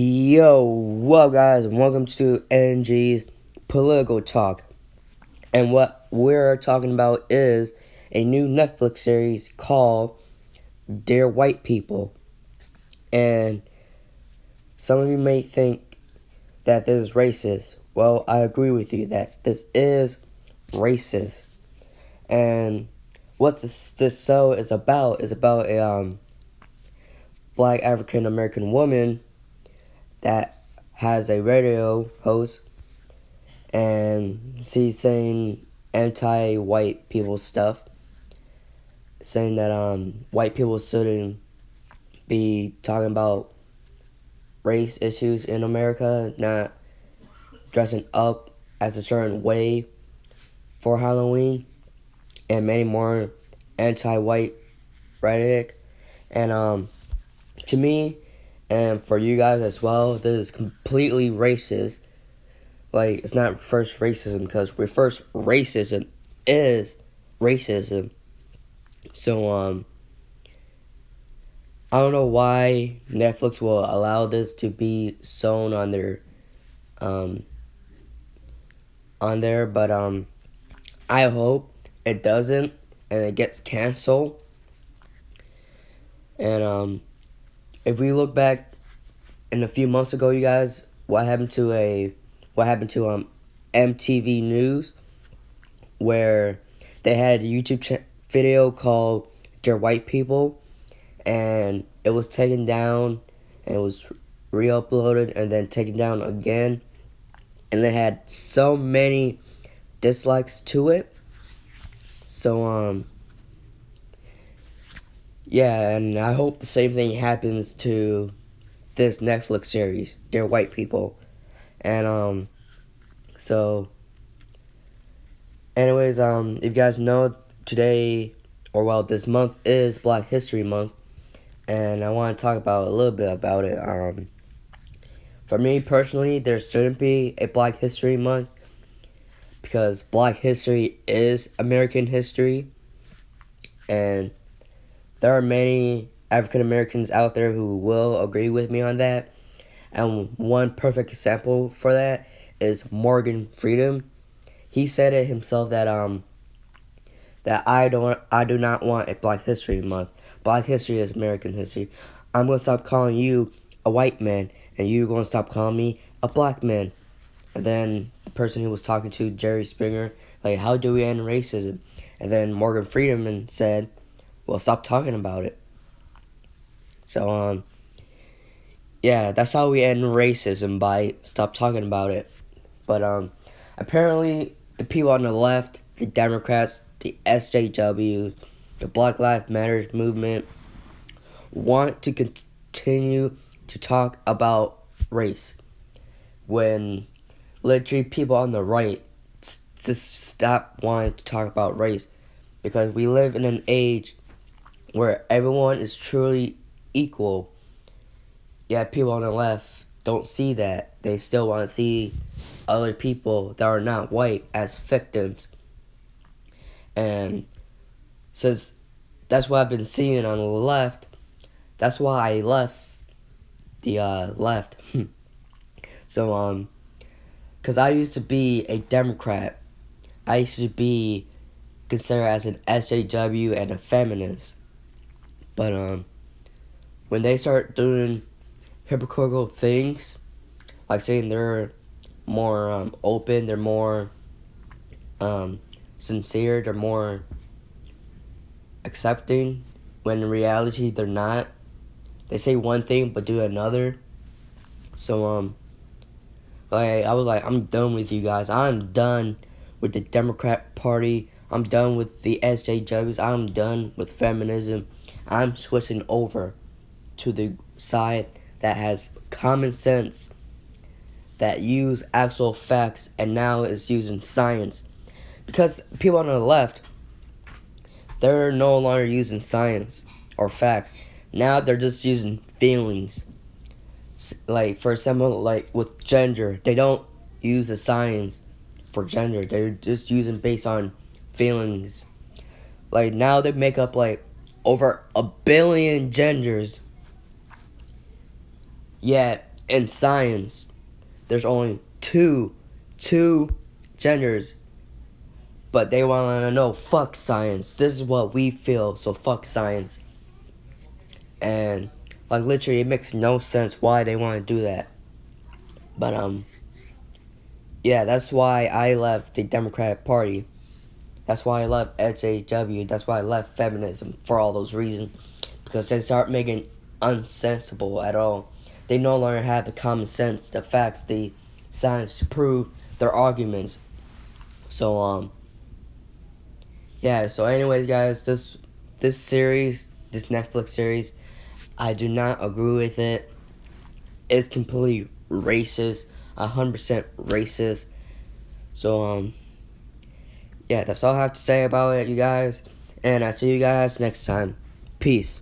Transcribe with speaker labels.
Speaker 1: Yo, what up, guys, and welcome to NG's Political Talk. And what we're talking about is a new Netflix series called Dear White People. And some of you may think that this is racist. Well, I agree with you that this is racist. And what this show is about a black African American woman that has a radio host, and she's saying anti-white people stuff, saying that white people shouldn't be talking about race issues in America, not dressing up as a certain way for Halloween, and many more anti-white rhetoric. And to me, and for you guys as well, this is completely racist. Like, it's not reverse racism, because reverse racism is racism. So, I don't know why Netflix will allow this to be shown on their, but, I hope it doesn't, and it gets canceled. And, if we look back in a few months ago, you guys, what happened to MTV News, where they had a YouTube video called Dear White People, and it was taken down, and it was re-uploaded, and then taken down again, and they had so many dislikes to it. So, yeah, and I hope the same thing happens to this Netflix series, Dear White People. And, so, anyways, if you guys know, today, this month is Black History Month, and I want to talk about a little bit about it. For me personally, there shouldn't be a Black History Month, because Black history is American history, and there are many African Americans out there who will agree with me on that. And one perfect example for that is Morgan Freeman. He said it himself that I do not want a Black History Month. Black history is American history. I'm gonna stop calling you a white man, and you're gonna stop calling me a black man. And then the person who was talking to, Jerry Springer, like, how do we end racism? And then Morgan Freeman said, well, stop talking about it. So, yeah, that's how we end racism, by stop talking about it. But, apparently, the people on the left, the Democrats, the SJWs, the Black Lives Matter movement, want to continue to talk about race, when literally people on the right just stop wanting to talk about race, because we live in an age where everyone is truly equal. Yet people on the left don't see that. They still want to see other people that are not white as victims. And since that's what I've been seeing on the left, that's why I left the left. So, because I used to be a Democrat. I used to be considered as an SJW and a feminist. But, when they start doing hypocritical things, like saying they're more open, they're more sincere, they're more accepting, when in reality they're not. They say one thing but do another. So, I was like, I'm done with you guys. I'm done with the Democrat Party. I'm done with the SJWs. I'm done with feminism. I'm switching over to the side that has common sense, that use actual facts, and now is using science. Because people on the left, they're no longer using science or facts. Now they're just using feelings. Like, for example, like with gender, they don't use the science for gender. They're just using based on feelings. Like, now they make up like over 1 billion genders. Yet in science, there's only two genders, but they want to know, fuck science. This is what we feel, so fuck science. And like literally, it makes no sense why they want to do that. But yeah, that's why I left the Democratic Party. That's why I left SJW. That's why I left feminism, for all those reasons, because they start making unsensible at all. They no longer have the common sense, the facts, the science to prove their arguments. So yeah. So anyways, guys, this series, this Netflix series, I do not agree with it. It's completely racist, 100% racist. So yeah, that's all I have to say about it, you guys. And I'll see you guys next time. Peace.